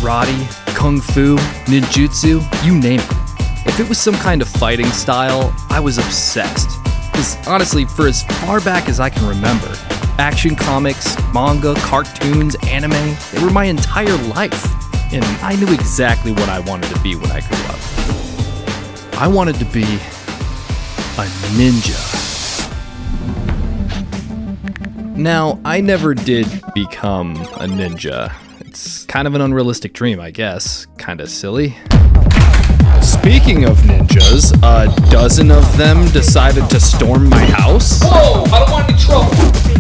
karate, kung fu, ninjutsu, you name it. If it was some kind of fighting style, I was obsessed. Because honestly, for as far back as I can remember, action comics, manga, cartoons, anime, they were my entire life. And I knew exactly what I wanted to be when I grew up. I wanted to be a ninja. Now, I never did become a ninja. It's kind of an unrealistic dream, I guess. Kinda silly. Speaking of ninjas, a dozen of them decided to storm my house. Whoa! I don't want any trouble.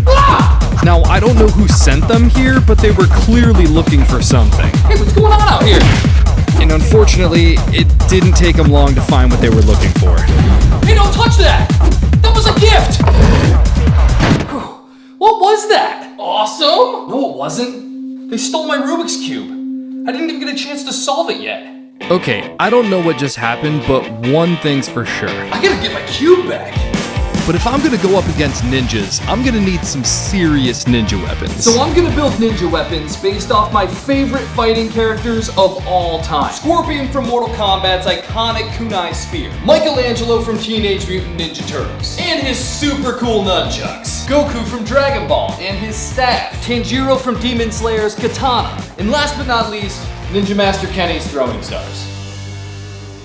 Ah! Now, I don't know who sent them here, but they were clearly looking for something. Hey, what's going on out here? And unfortunately, it didn't take them long to find what they were looking for. Hey, don't touch that! That was a gift! What was that? Awesome? No, it wasn't. They stole my Rubik's Cube. I didn't even get a chance to solve it yet. Okay, I don't know what just happened, but one thing's for sure. I gotta get my cube back. But if I'm gonna go up against ninjas, I'm gonna need some serious ninja weapons. So I'm gonna build ninja weapons based off my favorite fighting characters of all time. Scorpion from Mortal Kombat's iconic kunai spear. Michelangelo from Teenage Mutant Ninja Turtles. And his super cool nunchucks. Goku from Dragon Ball and his staff. Tanjiro from Demon Slayer's katana. And last but not least, Ninja Master Kenny's throwing stars.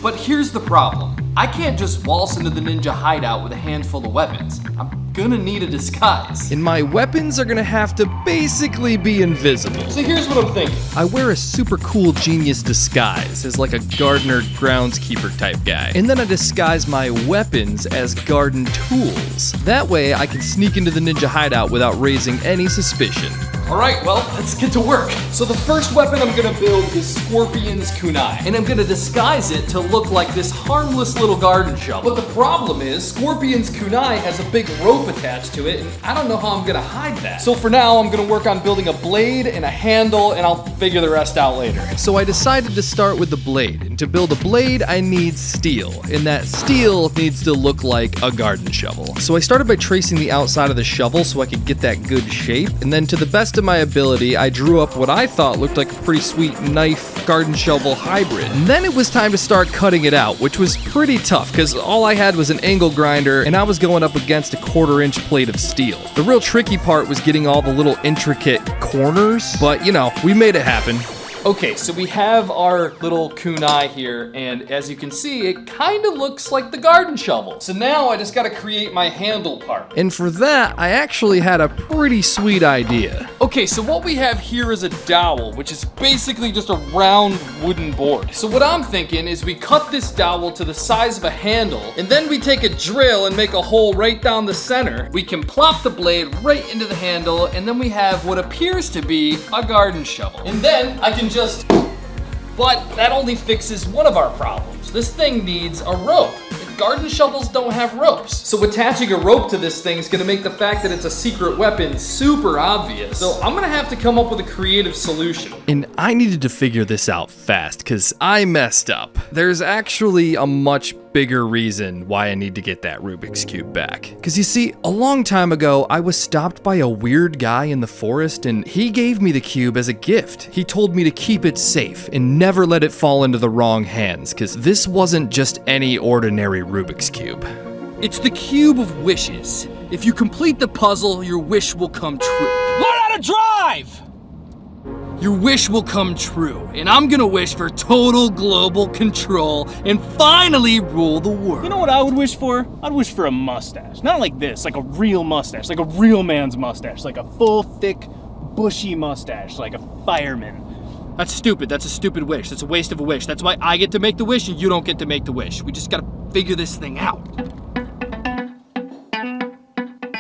But here's the problem. I can't just waltz into the ninja hideout with a handful of weapons. I'm gonna need a disguise. And my weapons are gonna have to basically be invisible. So here's what I'm thinking. I wear a super cool genius disguise as like a gardener groundskeeper type guy. And then I disguise my weapons as garden tools. That way I can sneak into the ninja hideout without raising any suspicion. Alright, well, let's get to work. So the first weapon I'm gonna build is Scorpion's kunai. And I'm gonna disguise it to look like this harmless little garden shovel. But the problem is, Scorpion's kunai has a big rope attached to it, and I don't know how I'm gonna hide that. So for now, I'm gonna work on building a blade and a handle, and I'll figure the rest out later. So I decided to start with the blade. And to build a blade, I need steel. And that steel needs to look like a garden shovel. So I started by tracing the outside of the shovel so I could get that good shape. And then to the best of my ability, I drew up what I thought looked like a pretty sweet knife garden shovel hybrid. And then it was time to start cutting it out, which was pretty tough because all I had was an angle grinder and I was going up against a 1/4-inch plate of steel. The real tricky part was getting all the little intricate corners, but you know, we made it happen. Okay, so we have our little kunai here, and as you can see, it kind of looks like the garden shovel. So now I just gotta create my handle part. And for that, I actually had a pretty sweet idea. Okay, so what we have here is a dowel, which is basically just a round wooden board. So what I'm thinking is we cut this dowel to the size of a handle, and then we take a drill and make a hole right down the center. We can plop the blade right into the handle, and then we have what appears to be a garden shovel. And then I can but that only fixes one of our problems. This thing needs a rope. Garden shovels don't have ropes. So attaching a rope to this thing is gonna make the fact that it's a secret weapon super obvious. So I'm gonna have to come up with a creative solution. And I needed to figure this out fast because I messed up. There's actually a much bigger reason why I need to get that Rubik's Cube back. Because you see, a long time ago, I was stopped by a weird guy in the forest and he gave me the cube as a gift. He told me to keep it safe and never let it fall into the wrong hands because this wasn't just any ordinary Rubik's Cube. It's the cube of wishes. If you complete the puzzle, your wish will come true. Learn how to drive! Your wish will come true, and I'm gonna wish for total global control and finally rule the world. You know what I would wish for? I'd wish for a mustache. Not like this, like a real mustache, like a real man's mustache, like a full, thick, bushy mustache, like a fireman. That's stupid. That's a stupid wish. That's a waste of a wish. That's why I get to make the wish and you don't get to make the wish. We just gotta figure this thing out.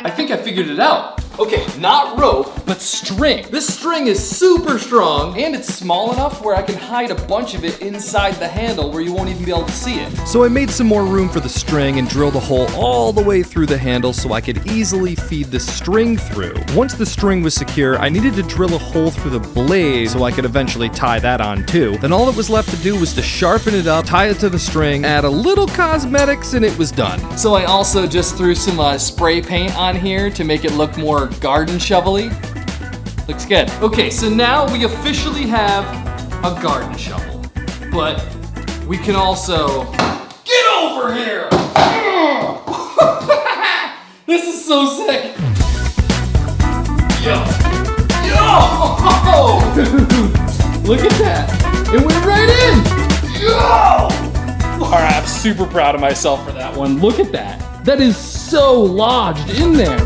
I think I figured it out. Okay, not rope, but string. This string is super strong, and it's small enough where I can hide a bunch of it inside the handle where you won't even be able to see it. So I made some more room for the string and drilled a hole all the way through the handle so I could easily feed the string through. Once the string was secure, I needed to drill a hole through the blade so I could eventually tie that on too. Then all that was left to do was to sharpen it up, tie it to the string, add a little cosmetics, and it was done. So I also just threw some spray paint on here to make it look more garden shovel-y. Looks good. Okay, so now we officially have a garden shovel. But we can also... Get over here! This is so sick! Yo! Look at that! It went right in! Yo! Alright, I'm super proud of myself for that one. Look at that. That is so lodged in there.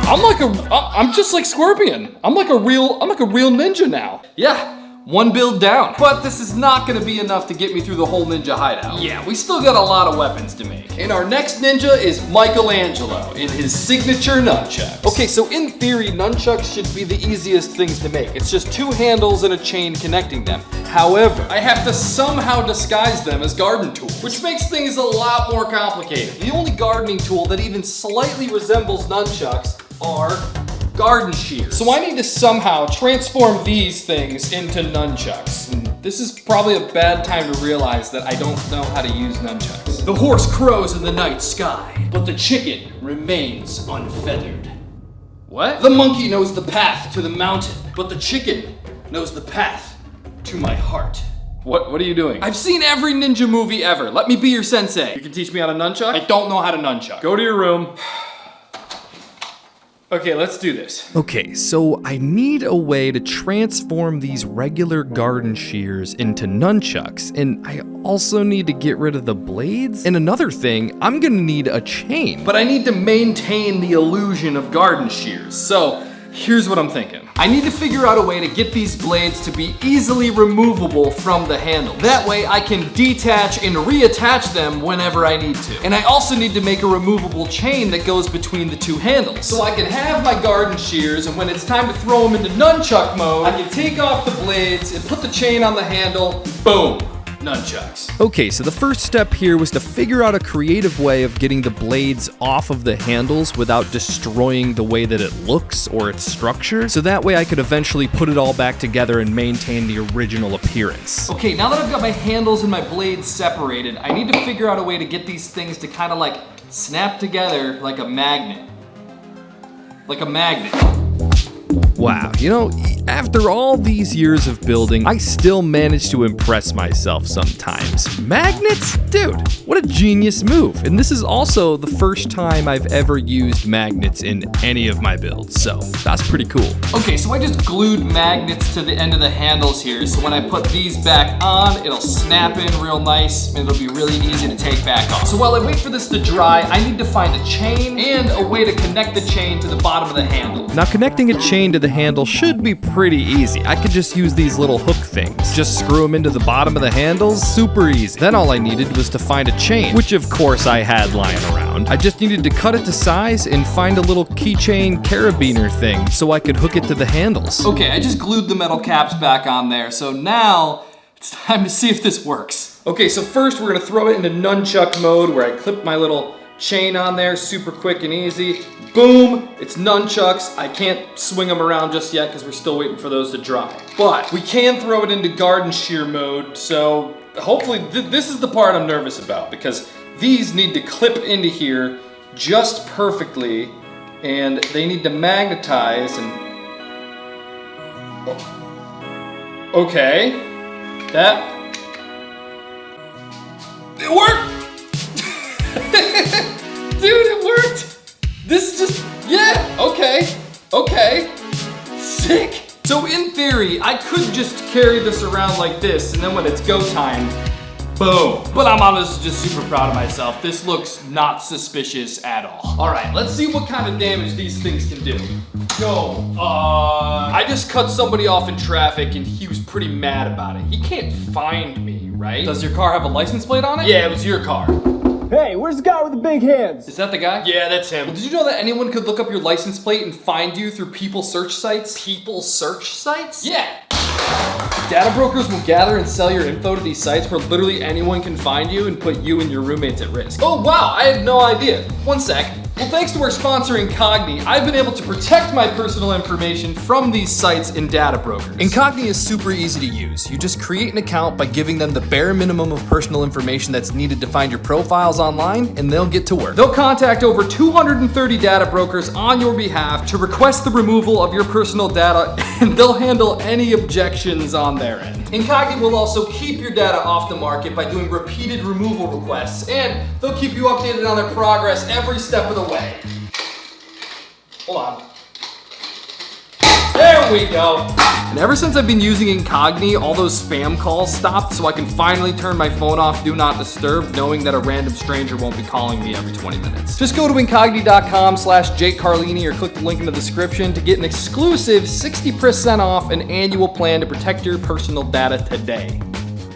I'm just like Scorpion. I'm like a real ninja now. Yeah. One build down. But this is not gonna be enough to get me through the whole ninja hideout. Yeah, we still got a lot of weapons to make. And our next ninja is Michelangelo in his signature nunchucks. Okay, so in theory, nunchucks should be the easiest things to make. It's just 2 handles and a chain connecting them. However, I have to somehow disguise them as garden tools, which makes things a lot more complicated. The only gardening tool that even slightly resembles nunchucks are garden shears. So I need to somehow transform these things into nunchucks. And this is probably a bad time to realize that I don't know how to use nunchucks. The horse crows in the night sky, but the chicken remains unfeathered. What? The monkey knows the path to the mountain, but the chicken knows the path to my heart. What are you doing? I've seen every ninja movie ever. Let me be your sensei. You can teach me how to nunchuck? I don't know how to nunchuck. Go to your room. Okay, let's do this. Okay, so I need a way to transform these regular garden shears into nunchucks, and I also need to get rid of the blades. And another thing, I'm gonna need a chain. But I need to maintain the illusion of garden shears. So here's what I'm thinking. I need to figure out a way to get these blades to be easily removable from the handle. That way I can detach and reattach them whenever I need to. And I also need to make a removable chain that goes between the 2 handles. So I can have my garden shears, and when it's time to throw them into nunchuck mode, I can take off the blades and put the chain on the handle, boom. Nunchucks. Okay, so the first step here was to figure out a creative way of getting the blades off of the handles without destroying the way that it looks or its structure, so that way I could eventually put it all back together and maintain the original appearance. Okay, now that I've got my handles and my blades separated, I need to figure out a way to get these things to kind of like snap together like a magnet. Like a magnet. Wow, you know, after all these years of building, I still manage to impress myself sometimes. Magnets? Dude, what a genius move. And this is also the first time I've ever used magnets in any of my builds, so that's pretty cool. Okay, so I just glued magnets to the end of the handles here, so when I put these back on, it'll snap in real nice, and it'll be really easy to take back off. So while I wait for this to dry, I need to find a chain and a way to connect the chain to the bottom of the handle. Now, connecting a chain to the handle should be pretty easy. I could just use these little hook things. Just screw them into the bottom of the handles, super easy. Then all I needed was to find a chain, which of course I had lying around. I just needed to cut it to size and find a little keychain carabiner thing so I could hook it to the handles. Okay, I just glued the metal caps back on there, so now it's time to see if this works. Okay, so first we're gonna throw it into nunchuck mode where I clip my little chain on there, super quick and easy. Boom, it's nunchucks. I can't swing them around just yet because we're still waiting for those to dry. But we can throw it into garden shear mode, so hopefully this is the part I'm nervous about because these need to clip into here just perfectly and they need to magnetize and... Okay, that... It worked! Dude, it worked! This is just, yeah, okay, sick. So in theory, I could just carry this around like this, and then when it's go time, boom. But I'm honestly just super proud of myself. This looks not suspicious at all. All right, let's see what kind of damage these things can do. Go. I just cut somebody off in traffic, and he was pretty mad about it. He can't find me, right? Does your car have a license plate on it? Yeah, it was your car. Hey, where's the guy with the big hands? Is that the guy? Yeah, that's him. Well, did you know that anyone could look up your license plate and find you through people search sites? People search sites? Yeah. Data brokers will gather and sell your info to these sites where literally anyone can find you and put you and your roommates at risk. Oh wow, I had no idea. One sec. Well, thanks to our sponsor Incogni, I've been able to protect my personal information from these sites and data brokers. Incogni is super easy to use. You just create an account by giving them the bare minimum of personal information that's needed to find your profiles online, and they'll get to work. They'll contact over 230 data brokers on your behalf to request the removal of your personal data, and they'll handle any objections on their end. Incogni will also keep your data off the market by doing repeated removal requests, and they'll keep you updated on their progress every step of the way. Hold on. There we go. And ever since I've been using Incogni, all those spam calls stopped, so I can finally turn my phone off Do Not Disturb, knowing that a random stranger won't be calling me every 20 minutes. Just go to incogni.com/Jake Carlini or click the link in the description to get an exclusive 60% off an annual plan to protect your personal data today.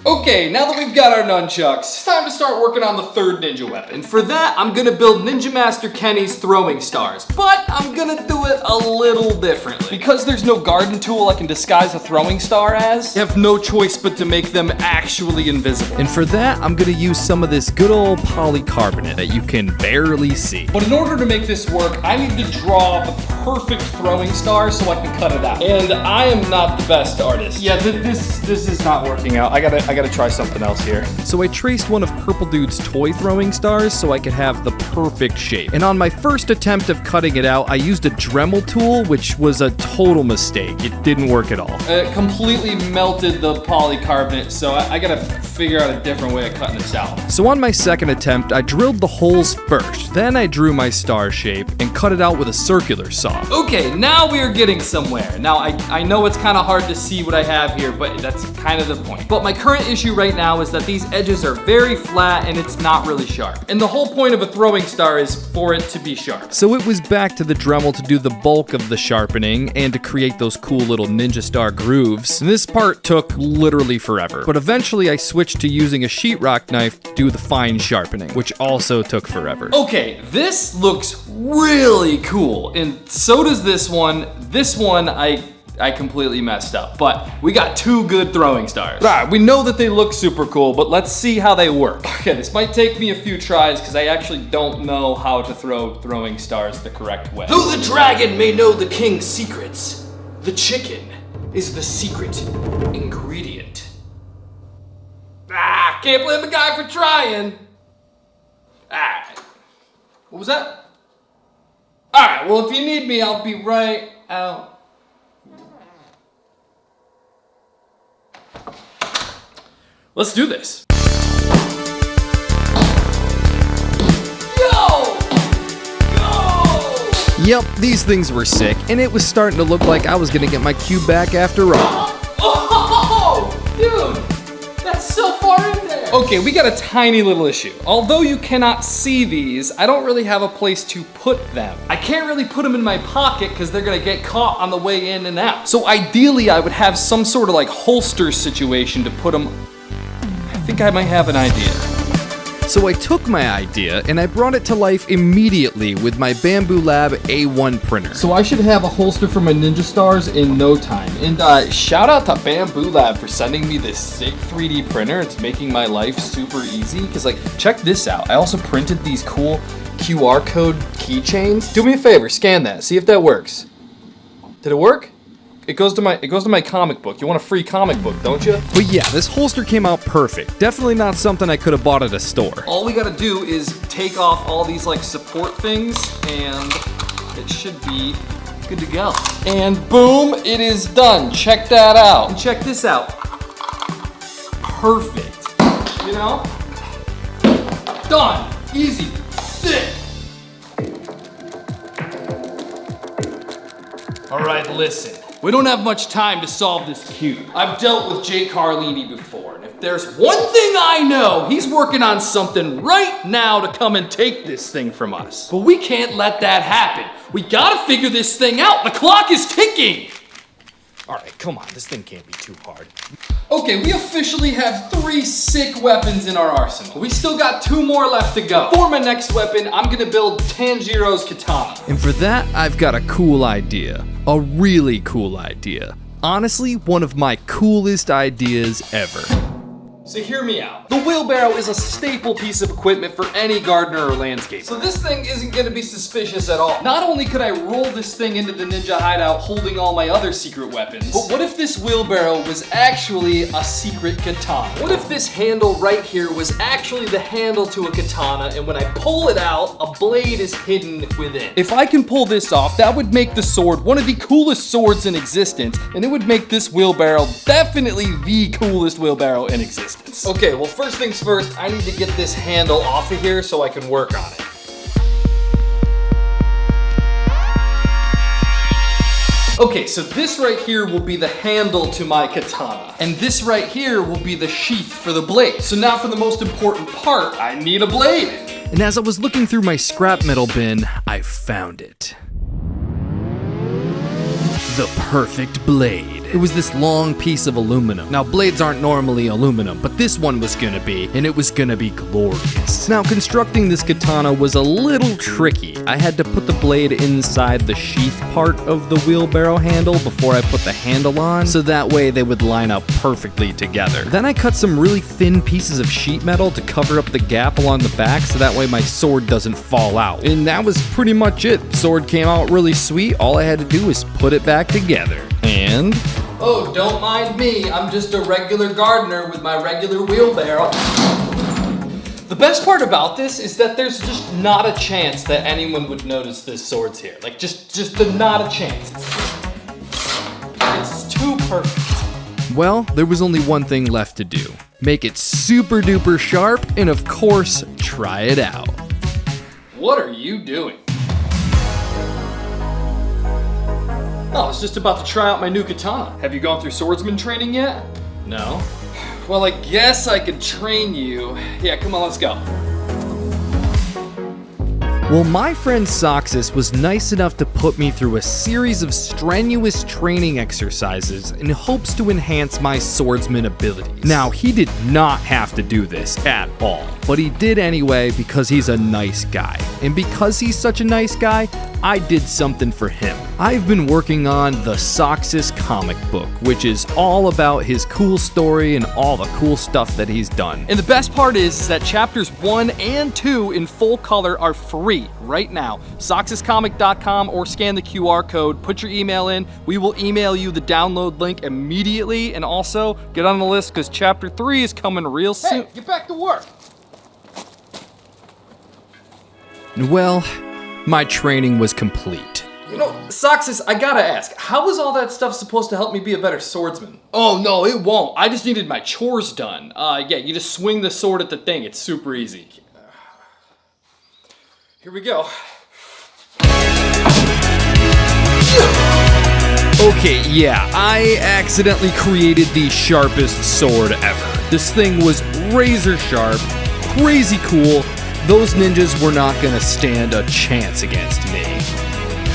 Okay, now that we've got our nunchucks, it's time to start working on the third ninja weapon. For that, I'm gonna build Ninja Master Kenny's throwing stars, but I'm gonna do it a little differently. Because there's no garden tool I can disguise a throwing star as, I have no choice but to make them actually invisible. And for that, I'm gonna use some of this good old polycarbonate that you can barely see. But in order to make this work, I need to draw the perfect throwing star so I can cut it out. And I am not the best artist. Yeah, this is not working out. I gotta try something else here. So I traced one of Purple Dude's toy throwing stars so I could have the perfect shape. And on my first attempt of cutting it out, I used a Dremel tool, which was a total mistake. It didn't work at all. It completely melted the polycarbonate, so I gotta figure out a different way of cutting this out. So on my second attempt, I drilled the holes first. Then I drew my star shape and cut it out with a circular saw. Okay, now we are getting somewhere. Now, I know it's kind of hard to see what I have here, but that's kind of the point. But my current issue right now is that these edges are very flat and it's not really sharp. And the whole point of a throwing star is for it to be sharp. So it was back to the Dremel to do the bulk of the sharpening and to create those cool little ninja star grooves. And this part took literally forever. But eventually I switched to using a sheetrock knife to do the fine sharpening, which also took forever. Okay, this looks really cool. And so does this one. This one, I completely messed up, but we got two good throwing stars. All right, we know that they look super cool, but let's see how they work. Okay, this might take me a few tries because I actually don't know how to throw throwing stars the correct way. Though the dragon may know the king's secrets, the chicken is the secret ingredient. Can't blame the guy for trying. What was that? All right, well, if you need me, I'll be right out. Let's do this. Go! Yep, these things were sick, and it was starting to look like I was gonna get my cube back after all. Oh, dude, that's so far in there. Okay, we got a tiny little issue. Although you cannot see these, I don't really have a place to put them. I can't really put them in my pocket because they're gonna get caught on the way in and out. So ideally, I would have some sort of like holster situation to put them. I think I might have an idea. So I took my idea and I brought it to life immediately with my Bambu Lab A1 printer. So I should have a holster for my ninja stars in no time. And shout out to Bambu Lab for sending me this sick 3D printer. It's making my life super easy. Cause like, check this out. I also printed these cool QR code keychains. Do me a favor, scan that, see if that works. Did it work? It goes to my comic book. You want a free comic book, don't you? But yeah, this holster came out perfect. Definitely not something I could have bought at a store. All we gotta do is take off all these like support things and it should be good to go. And boom, it is done. Check that out. And check this out. Perfect. You know? Done. Easy. Sick. All right, listen. We don't have much time to solve this cube. I've dealt with Jake Carlini before, and if there's one thing I know, he's working on something right now to come and take this thing from us. But we can't let that happen. We gotta figure this thing out. The clock is ticking. All right, come on, this thing can't be too hard. Okay, we officially have 3 sick weapons in our arsenal. We still got 2 more left to go. For my next weapon, I'm gonna build Tanjiro's katana. And for that, I've got a cool idea. A really cool idea. Honestly, one of my coolest ideas ever. So hear me out. The wheelbarrow is a staple piece of equipment for any gardener or landscaper. So this thing isn't gonna be suspicious at all. Not only could I roll this thing into the ninja hideout holding all my other secret weapons, but what if this wheelbarrow was actually a secret katana? What if this handle right here was actually the handle to a katana, and when I pull it out, a blade is hidden within? If I can pull this off, that would make the sword one of the coolest swords in existence, and it would make this wheelbarrow definitely the coolest wheelbarrow in existence. Okay, well, first things first, I need to get this handle off of here so I can work on it. Okay, so this right here will be the handle to my katana. And this right here will be the sheath for the blade. So now for the most important part, I need a blade. And as I was looking through my scrap metal bin, I found it. The perfect blade. It was this long piece of aluminum. Now, blades aren't normally aluminum, but this one was gonna be, and it was gonna be glorious. Now, constructing this katana was a little tricky. I had to put the blade inside the sheath part of the wheelbarrow handle before I put the handle on, so that way they would line up perfectly together. Then I cut some really thin pieces of sheet metal to cover up the gap along the back, so that way my sword doesn't fall out. And that was pretty much it. Sword came out really sweet. All I had to do was put it back together. And oh, don't mind me. I'm just a regular gardener with my regular wheelbarrow. The best part about this is that there's just not a chance that anyone would notice this sword's here. Like, just not a chance. It's too perfect. well, there was only one thing left to do. Make it super duper sharp, and of course, try it out. What are you doing? Oh, I was just about to try out my new katana. Have you gone through swordsman training yet? No. Well, I guess I could train you. Yeah, come on, let's go. Well, my friend Soxus was nice enough to put me through a series of strenuous training exercises in hopes to enhance my swordsman abilities. Now, he did not have to do this at all, but he did anyway because he's a nice guy. And because he's such a nice guy, I did something for him. I've been working on the Soxus comic book, which is all about his cool story and all the cool stuff that he's done. And the best part is that chapters 1 and 2 in full color are free right now. Soxuscomic.com or scan the QR code, put your email in. We will email you the download link immediately, and also get on the list because chapter 3 is coming real soon. Hey, get back to work. Well, my training was complete. You know, Soxus, I gotta ask, how was all that stuff supposed to help me be a better swordsman? Oh no, it won't. I just needed my chores done. Yeah, you just swing the sword at the thing. It's super easy. Here we go. Okay, yeah, I accidentally created the sharpest sword ever. This thing was razor sharp, crazy cool. Those ninjas were not gonna stand a chance against me.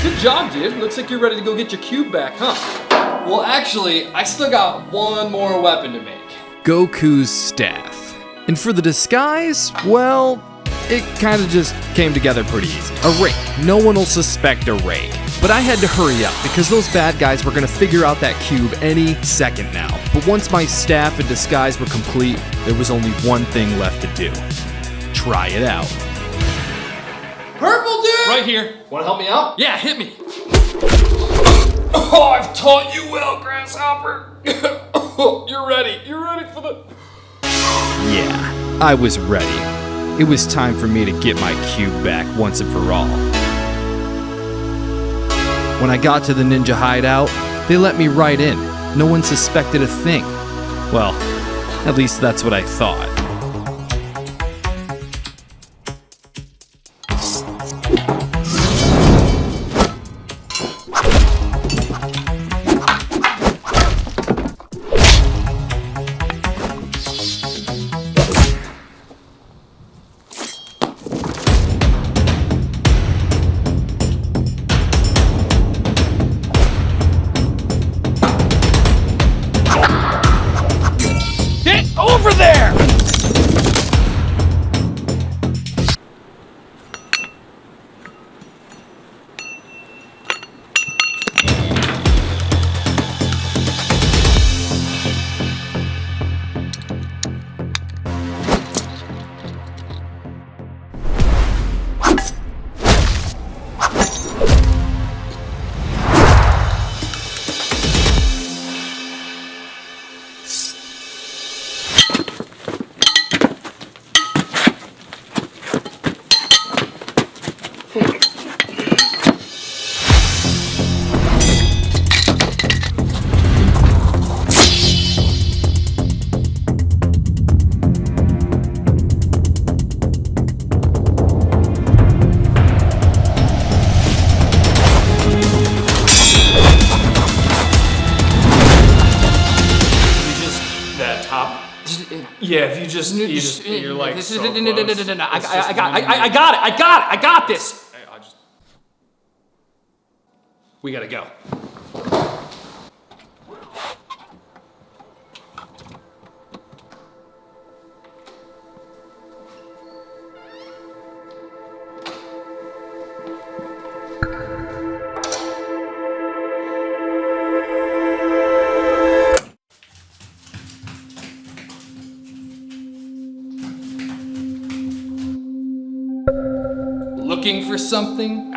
Good job, dude. Looks like you're ready to go get your cube back, huh? Well, actually, I still got one more weapon to make. Goku's staff. And for the disguise, well, it kind of just came together pretty easy. A rake. No one will suspect a rake. But I had to hurry up because those bad guys were gonna figure out that cube any second now. But once my staff and disguise were complete, there was only one thing left to do. Try it out. Purple dude! Right here. Wanna help me out? Yeah, hit me. Oh, I've taught you well, Grasshopper. You're ready. You're ready for the... Yeah, I was ready. It was time for me to get my cube back once and for all. When I got to the ninja hideout, they let me right in. No one suspected a thing. Well, at least that's what I thought. Get over there! Yeah, if you're like so close. No. I got this. We gotta go. Looking for something?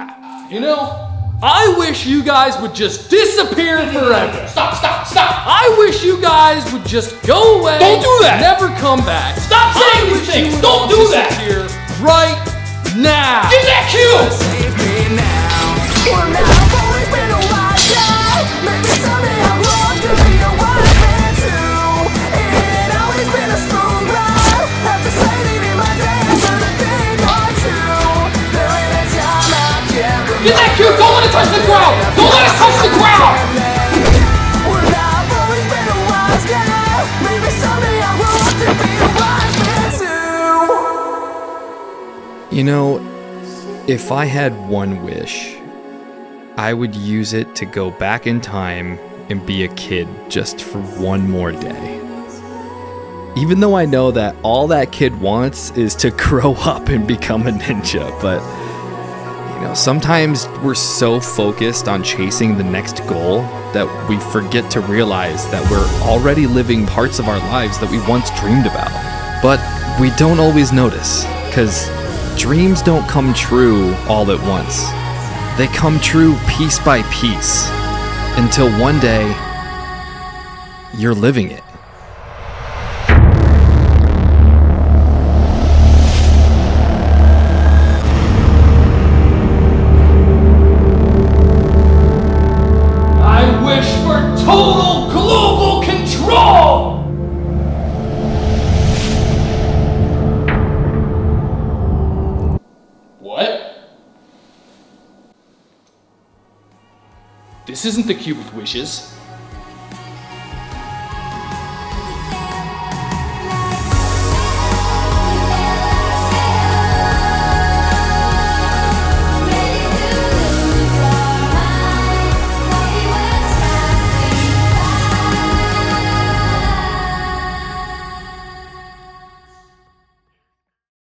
You know, I wish you guys would just disappear forever. Stop. I wish you guys would just go away. Don't do that. Never come back. Stop saying these things. Don't do that. Disappear right now. Give that cue. Save me now. Well, now I've always been a wise guy. Maybe someday I'll grow up to be a wise man too. It ain't always been a smooth ride. Have to say that in my day I should have been more true. There ain't a time I can't remember. Get that cue. Don't let it touch the ground. Don't let it touch the ground. Well, now I've always been a wise guy. Maybe someday I'll grow up to be a wise man too. You know, if I had one wish, I would use it to go back in time and be a kid just for one more day. Even though I know that all that kid wants is to grow up and become a ninja, but you know, sometimes we're so focused on chasing the next goal that we forget to realize that we're already living parts of our lives that we once dreamed about. But we don't always notice, because dreams don't come true all at once. They come true piece by piece, until one day, you're living it. I wish for total global control! What? This isn't the Cube of Wishes.